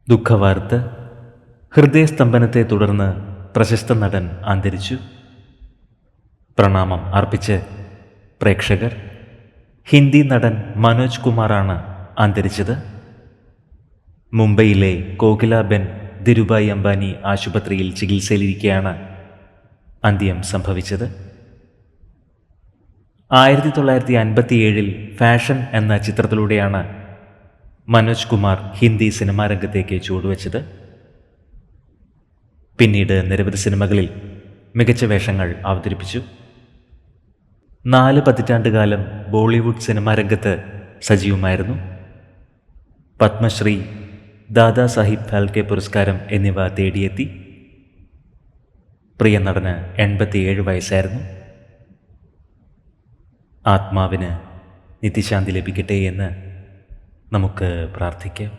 ദുഃഖവാർത്ത. ഹൃദയസ്തംഭനത്തെ തുടർന്ന് പ്രശസ്ത നടൻ അന്തരിച്ചു. പ്രണാമം അർപ്പിച്ച് പ്രേക്ഷകർ. ഹിന്ദി നടൻ മനോജ് കുമാറാണ് അന്തരിച്ചത്. മുംബൈയിലെ കോകിലാബെൻ ധിരുഭായ് അംബാനി ആശുപത്രിയിൽ ചികിത്സയിലിരിക്കെയാണ് അന്ത്യം സംഭവിച്ചത്. 1957 ഫാഷൻ എന്ന ചിത്രത്തിലൂടെയാണ് മനോജ് കുമാർ ഹിന്ദി സിനിമാ രംഗത്തേക്ക് ചുവടുവെച്ചത്. പിന്നീട് നിരവധി സിനിമകളിൽ മികച്ച വേഷങ്ങൾ അവതരിപ്പിച്ചു. 4 പതിറ്റാണ്ടുകാലം ബോളിവുഡ് സിനിമാ രംഗത്ത് സജീവമായിരുന്നു. പത്മശ്രീ, ദാദാ സാഹിബ് ഫാൽക്കെ പുരസ്കാരം എന്നിവ തേടിയെത്തി. പ്രിയ നടന് 87 വയസ്സായിരുന്നു. ആത്മാവിന് നിത്യശാന്തി ലഭിക്കട്ടെ എന്ന് നമുക്ക് പ്രാർത്ഥിക്കാം.